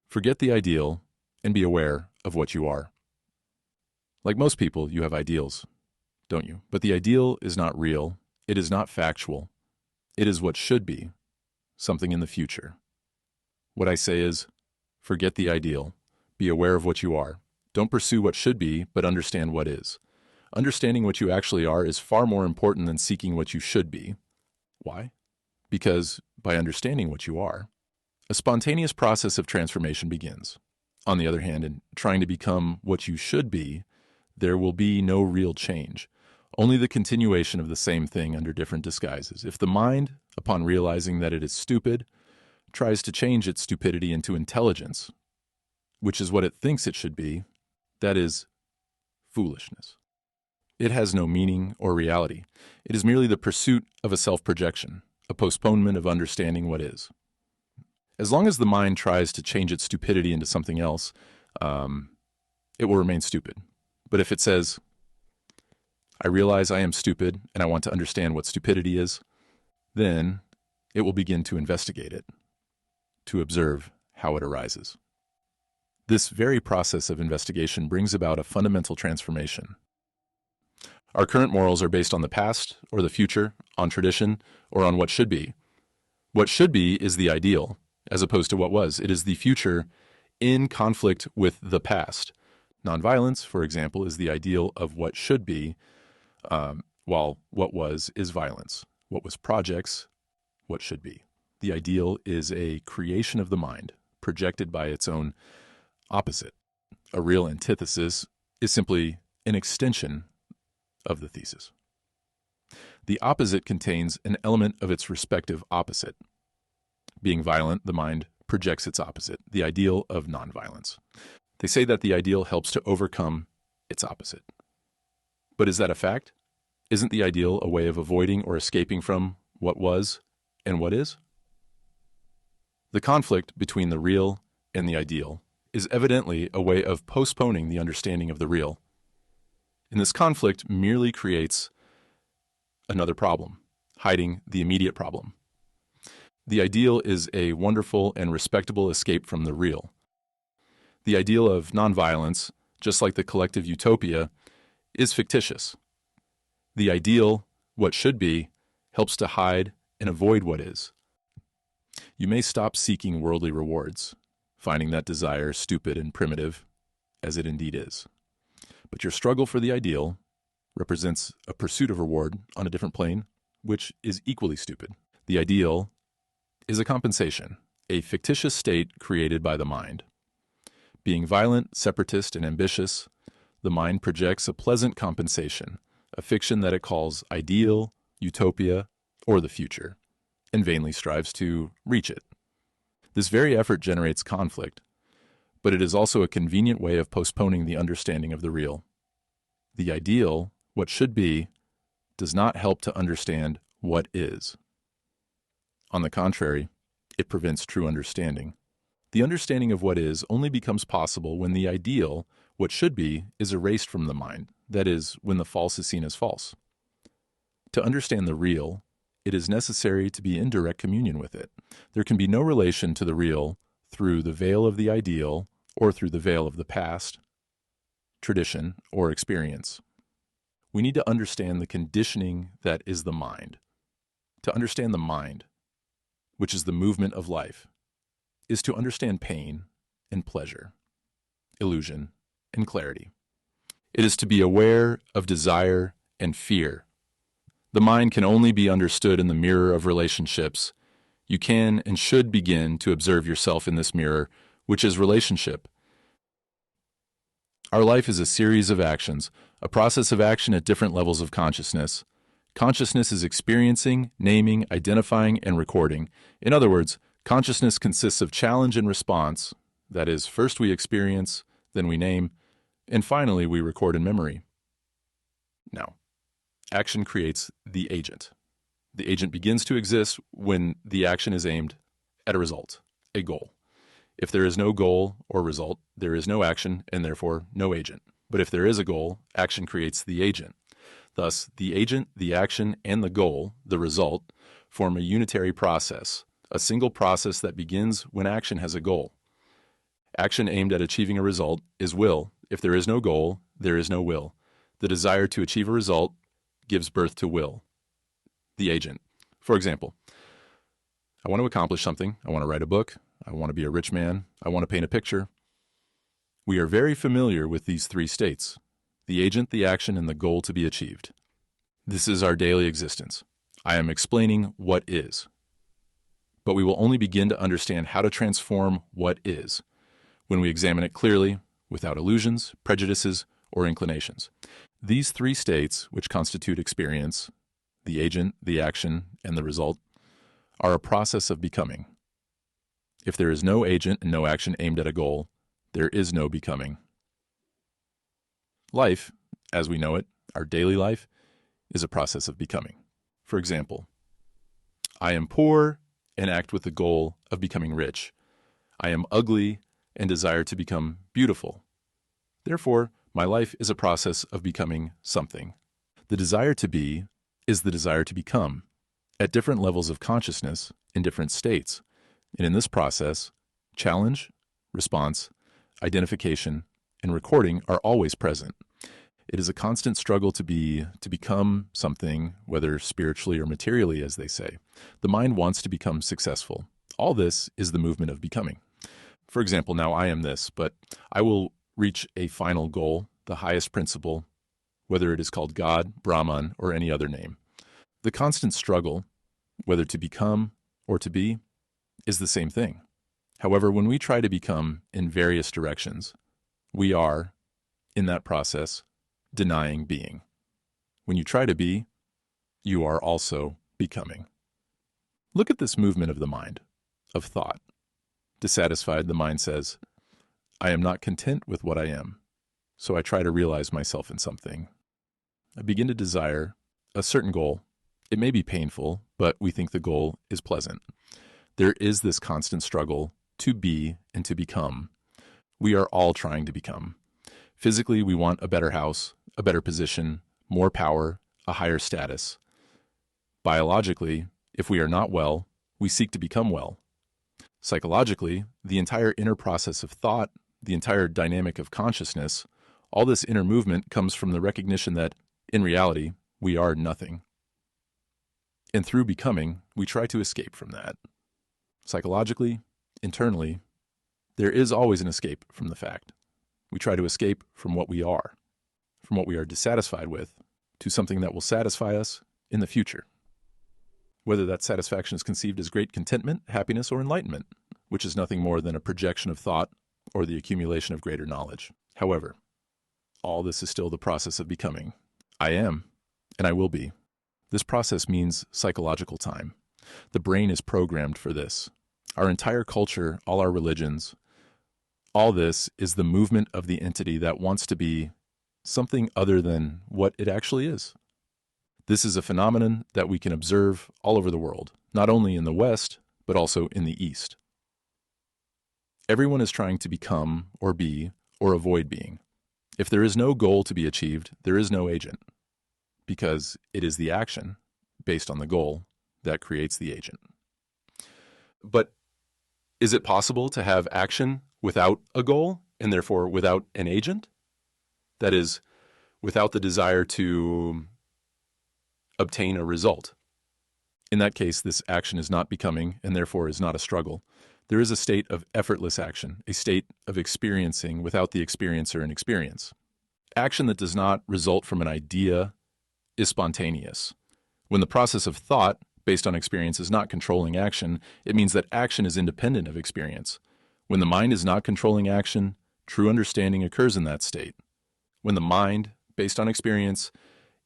Forget the ideal and be aware of what you are. Like most people, you have ideals, don't you? But the ideal is not real. It is not factual. It is what should be, something in the future. What I say is, forget the ideal. Be aware of what you are. Don't pursue what should be, but understand what is. Understanding what you actually are is far more important than seeking what you should be. Why? Because by understanding what you are, a spontaneous process of transformation begins. On the other hand, in trying to become what you should be, there will be no real change, only the continuation of the same thing under different disguises. If the mind, upon realizing that it is stupid, tries to change its stupidity into intelligence, which is what it thinks it should be, that is foolishness. It has no meaning or reality. It is merely the pursuit of a self-projection, a postponement of understanding what is. As long as the mind tries to change its stupidity into something else, it will remain stupid. But if it says, I realize I am stupid and I want to understand what stupidity is, then it will begin to investigate it, to observe how it arises. This very process of investigation brings about a fundamental transformation. Our current morals are based on the past or the future, on tradition, or on what should be. What should be is the ideal, as opposed to what was. It is the future in conflict with the past. Nonviolence, for example, is the ideal of what should be, while what was is violence. What was projects, what should be. The ideal is a creation of the mind, projected by its own opposite. A real antithesis is simply an extension of the thesis. The opposite contains an element of its respective opposite. Being violent, the mind projects its opposite, the ideal of nonviolence. They say that the ideal helps to overcome its opposite. But is that a fact? Isn't the ideal a way of avoiding or escaping from what was and what is? The conflict between the real and the ideal is evidently a way of postponing the understanding of the real. And this conflict merely creates another problem, hiding the immediate problem. The ideal is a wonderful and respectable escape from the real. The ideal of nonviolence, just like the collective utopia, is fictitious. The ideal, what should be, helps to hide and avoid what is. You may stop seeking worldly rewards, finding that desire stupid and primitive, as it indeed is. But your struggle for the ideal represents a pursuit of reward on a different plane, which is equally stupid. The ideal is a compensation, a fictitious state created by the mind. Being violent, separatist, and ambitious, the mind projects a pleasant compensation, a fiction that it calls ideal, utopia, or the future, and vainly strives to reach it. This very effort generates conflict, but it is also a convenient way of postponing the understanding of the real. The ideal, what should be, does not help to understand what is. On the contrary, it prevents true understanding. The understanding of what is only becomes possible when the ideal, what should be, is erased from the mind, that is, when the false is seen as false. To understand the real, it is necessary to be in direct communion with it. There can be no relation to the real through the veil of the ideal or through the veil of the past, tradition, or experience. We need to understand the conditioning that is the mind. To understand the mind, which is the movement of life, is to understand pain and pleasure, illusion and clarity. It is to be aware of desire and fear. The mind can only be understood in the mirror of relationships. You can and should begin to observe yourself in this mirror, which is relationship. Our life is a series of actions, a process of action at different levels of consciousness. Consciousness is experiencing, naming, identifying, and recording. In other words, consciousness consists of challenge and response. That is, first we experience, then we name, and finally we record in memory. Now, action creates the agent. The agent begins to exist when the action is aimed at a result, a goal. If there is no goal or result, there is no action and therefore no agent. But if there is a goal, action creates the agent. Thus, the agent, the action, and the goal, the result, form a unitary process, a single process that begins when action has a goal. Action aimed at achieving a result is will. If there is no goal, there is no will. The desire to achieve a result gives birth to will, the agent. For example, I want to accomplish something. I want to write a book. I want to be a rich man. I want to paint a picture. We are very familiar with these three states: the agent, the action, and the goal to be achieved. This is our daily existence. I am explaining what is. But we will only begin to understand how to transform what is when we examine it clearly, without illusions, prejudices, or inclinations. These three states, which constitute experience, the agent, the action, and the result, are a process of becoming. If there is no agent and no action aimed at a goal, there is no becoming. Life, as we know it, our daily life, is a process of becoming. For example, I am poor and act with the goal of becoming rich. I am ugly and desire to become beautiful. Therefore, my life is a process of becoming something. The desire to be is the desire to become, at different levels of consciousness, in different states. And in this process, challenge, response, identification, and recording are always present. It is a constant struggle to become something, whether spiritually or materially, as they say. The mind wants to become successful. All this is the movement of becoming. For example, now I am this, but I will reach a final goal, the highest principle, whether it is called God, Brahman, or any other name. The constant struggle, whether to become or to be, is the same thing. However, when we try to become in various directions, we are, in that process, denying being. When you try to be, you are also becoming. Look at this movement of the mind, of thought. Dissatisfied, the mind says, I am not content with what I am, so I try to realize myself in something. I begin to desire a certain goal. It may be painful, but we think the goal is pleasant. There is this constant struggle to be and to become. We are all trying to become. Physically, we want a better house, a better position, more power, a higher status. Biologically, if we are not well, we seek to become well. Psychologically, the entire inner process of thought, the entire dynamic of consciousness, all this inner movement comes from the recognition that, in reality, we are nothing. And through becoming, we try to escape from that. Psychologically, internally, there is always an escape from the fact. We try to escape from what we are dissatisfied with, to something that will satisfy us in the future. Whether that satisfaction is conceived as great contentment, happiness, or enlightenment, which is nothing more than a projection of thought or the accumulation of greater knowledge. However, all this is still the process of becoming. I am, and I will be. This process means psychological time. The brain is programmed for this. Our entire culture, all our religions, all this is the movement of the entity that wants to be something other than what it actually is. This is a phenomenon that we can observe all over the world, not only in the West, but also in the East. Everyone is trying to become or be or avoid being. If there is no goal to be achieved, there is no agent, because it is the action based on the goal that creates the agent. But is it possible to have action without a goal and therefore without an agent? That is, without the desire to obtain a result. In that case, this action is not becoming and therefore is not a struggle. There is a state of effortless action, a state of experiencing without the experiencer and experience. Action that does not result from an idea is spontaneous. When the process of thought based on experience is not controlling action, it means that action is independent of experience. When the mind is not controlling action, true understanding occurs in that state. When the mind, based on experience,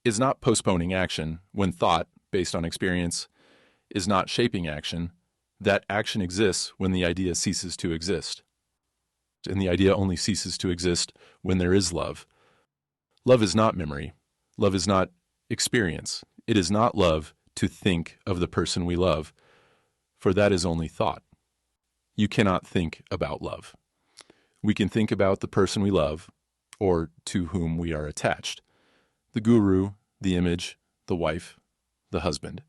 is not postponing action, when thought, based on experience, is not shaping action, that action exists when the idea ceases to exist. And the idea only ceases to exist when there is love. Love is not memory. Love is not experience. It is not love to think of the person we love, for that is only thought. You cannot think about love. We can think about the person we love or to whom we are attached. The guru, the image, the wife, the husband.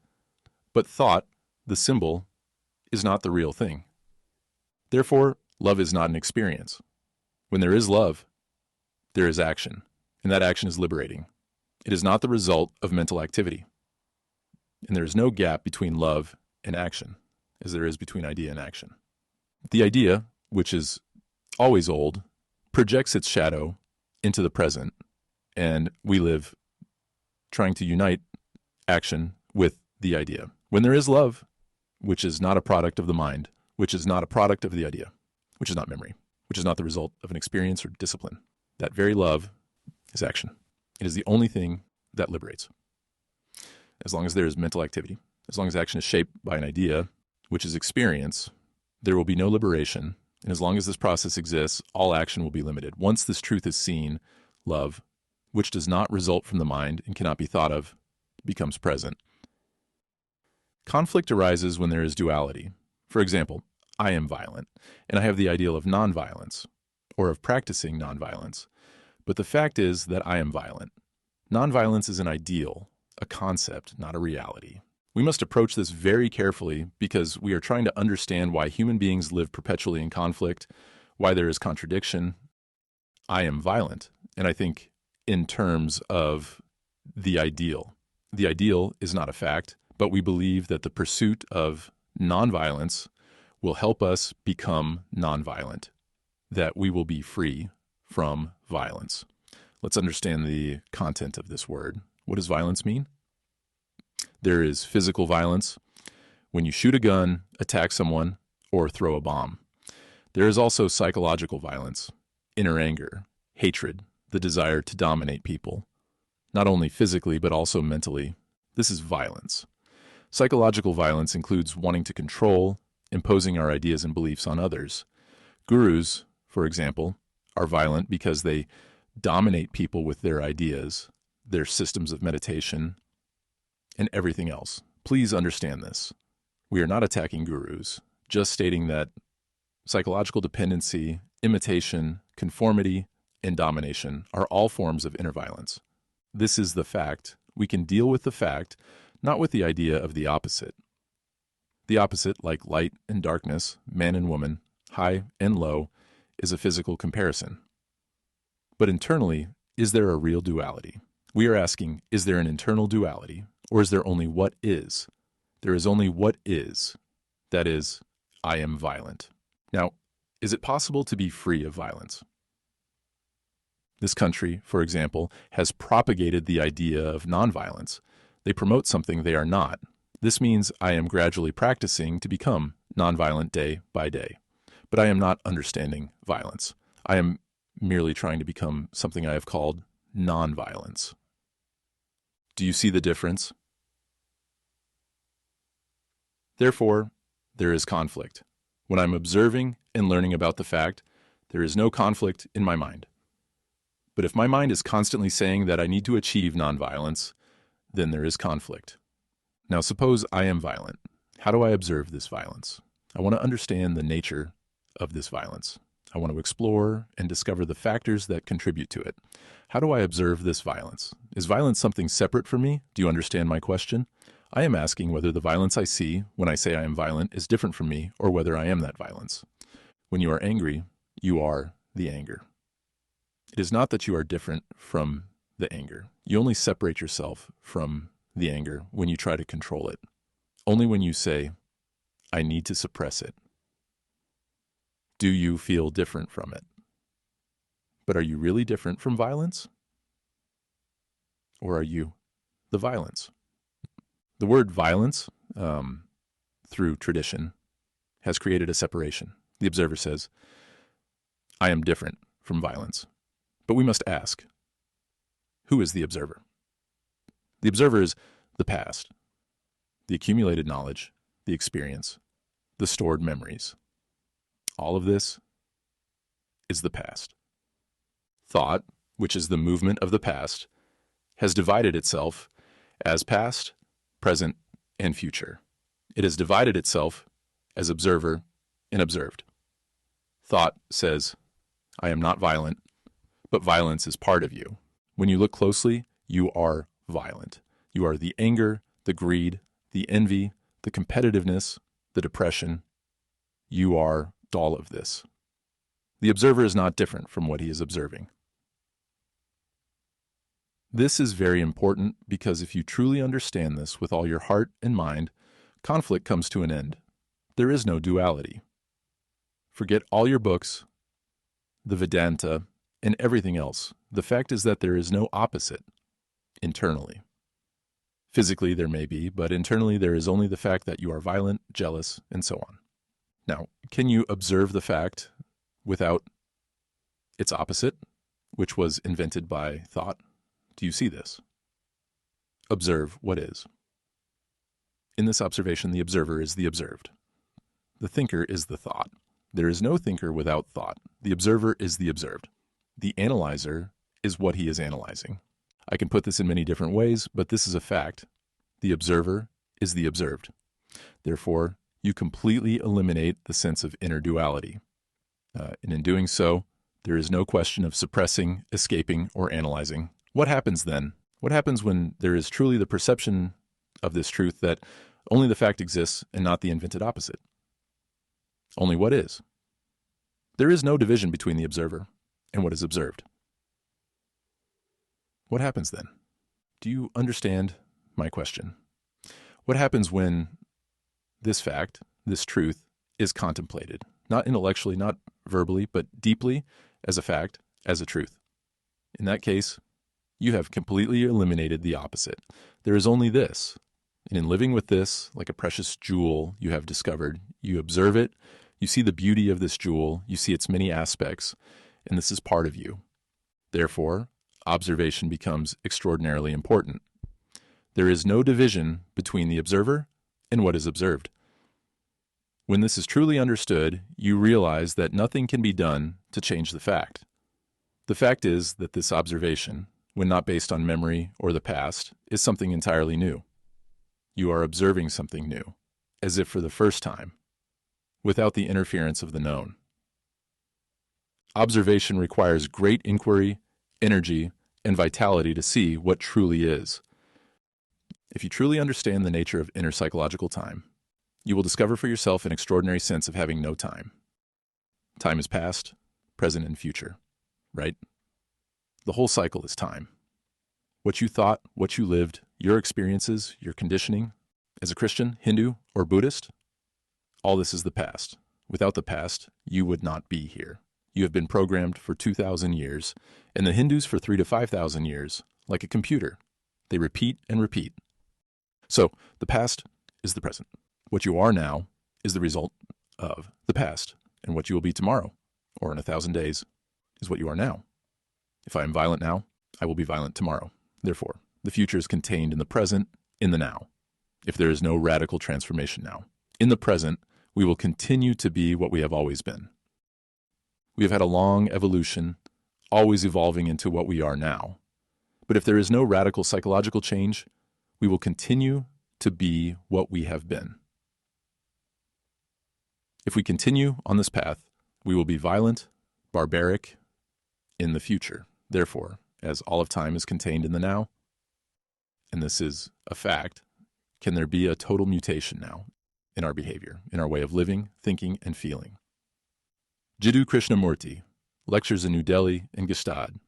But thought, the symbol, is not the real thing. Therefore, Love is not an experience. When there is love, there is action, and that action is liberating. It is not the result of mental activity. And there is no gap between love and action, as there is between idea and action. The idea, which is always old, projects its shadow into the present, and we live trying to unite action with the idea. When there is love, which is not a product of the mind, which is not a product of the idea, which is not memory, which is not the result of an experience or discipline, that very love is action. It is the only thing that liberates. As long as there is mental activity, as long as action is shaped by an idea, which is experience, there will be no liberation. And as long as this process exists, all action will be limited. Once this truth is seen, love, which does not result from the mind and cannot be thought of, becomes present. Conflict arises when there is duality. For example, I am violent, and I have the ideal of nonviolence, or of practicing nonviolence. But the fact is that I am violent. Nonviolence is an ideal, a concept, not a reality. We must approach this very carefully because we are trying to understand why human beings live perpetually in conflict, why there is contradiction. I am violent, and I think in terms of the ideal. The ideal is not a fact, but we believe that the pursuit of nonviolence will help us become nonviolent, that we will be free from violence. Let's understand the content of this word. What does violence mean? There is physical violence when you shoot a gun, attack someone, or throw a bomb. There is also psychological violence, inner anger, hatred, the desire to dominate people, not only physically but also mentally. This is violence. Psychological violence includes wanting to control, imposing our ideas and beliefs on others. Gurus, for example, are violent because they dominate people with their ideas, their systems of meditation, and everything else. Please understand this. We are not attacking gurus, just stating that psychological dependency, imitation, conformity, and domination are all forms of inner violence. This is the fact. We can deal with the fact, not with the idea of the opposite. The opposite, like light and darkness, man and woman, high and low, is a physical comparison. But internally, is there a real duality? We are asking, is there an internal duality, or is there only what is? There is only what is. That is, I am violent. Now, is it possible to be free of violence? This country, for example, has propagated the idea of nonviolence. They promote something they are not. This means I am gradually practicing to become nonviolent day by day. But I am not understanding violence. I am merely trying to become something I have called nonviolence. Do you see the difference? Therefore, there is conflict. When I'm observing and learning about the fact, there is no conflict in my mind. But if my mind is constantly saying that I need to achieve nonviolence, then there is conflict. Now, suppose I am violent. How do I observe this violence? I want to understand the nature of this violence. I want to explore and discover the factors that contribute to it. How do I observe this violence? Is violence something separate from me? Do you understand my question? I am asking whether the violence I see when I say I am violent is different from me, or whether I am that violence. When you are angry, you are the anger. It is not that you are different from the anger. You only separate yourself from the anger when you try to control it. Only when you say, I need to suppress it. Do you feel different from it? But are you really different from violence? Or are you the violence? The word violence, through tradition, has created a separation. The observer says, I am different from violence. But we must ask, who is the observer? The observer is the past, the accumulated knowledge, the experience, the stored memories. All of this is the past. Thought, which is the movement of the past, has divided itself as past, present, and future. It has divided itself as observer and observed. Thought says, I am not violent, but violence is part of you. When you look closely, you are violent. You are the anger, the greed, the envy, the competitiveness, the depression. You are all of this. The observer is not different from what he is observing. This is very important because if you truly understand this with all your heart and mind, conflict comes to an end. There is no duality. Forget all your books, the Vedanta, and everything else. The fact is that there is no opposite internally. Physically there may be, but internally there is only the fact that you are violent, jealous, and so on. Now, can you observe the fact without its opposite, which was invented by thought? Do you see this? Observe what is. In this observation, the observer is the observed. The thinker is the thought. There is no thinker without thought. The observer is the observed. The analyzer is what he is analyzing. I can put this in many different ways, but this is a fact. The observer is the observed. Therefore, you completely eliminate the sense of inner duality. And in doing so, there is no question of suppressing, escaping, or analyzing. What happens then? What happens when there is truly the perception of this truth that only the fact exists and not the invented opposite? Only what is. There is no division between the observer and what is observed. What happens then? Do you understand my question? What happens when this fact, this truth, is contemplated? Not intellectually, not verbally, but deeply as a fact, as a truth. In that case, you have completely eliminated the opposite. There is only this. And in living with this, like a precious jewel you have discovered, you observe it, you see the beauty of this jewel, you see its many aspects, and this is part of you. Therefore, observation becomes extraordinarily important. There is no division between the observer and what is observed. When this is truly understood, you realize that nothing can be done to change the fact. The fact is that this observation, when not based on memory or the past, is something entirely new. You are observing something new, as if for the first time, without the interference of the known. Observation requires great inquiry, energy, and vitality to see what truly is. If you truly understand the nature of inner psychological time, you will discover for yourself an extraordinary sense of having no time. Time is past, present, and future, right? The whole cycle is time. What you thought, what you lived, your experiences, your conditioning, as a Christian, Hindu, or Buddhist, all this is the past. Without the past, you would not be here. You have been programmed for 2,000 years, and the Hindus for 3,000 to 5,000 years, like a computer. They repeat and repeat. So, the past is the present. What you are now is the result of the past, and what you will be tomorrow, or in 1,000 days, is what you are now. If I am violent now, I will be violent tomorrow. Therefore, the future is contained in the present, in the now. If there is no radical transformation now, in the present, we will continue to be what we have always been. We have had a long evolution, always evolving into what we are now. But if there is no radical psychological change, we will continue to be what we have been. If we continue on this path, we will be violent, barbaric in the future. Therefore, as all of time is contained in the now, and this is a fact, can there be a total mutation now in our behavior, in our way of living, thinking, and feeling? Jiddu Krishnamurti, lectures in New Delhi and Gestad,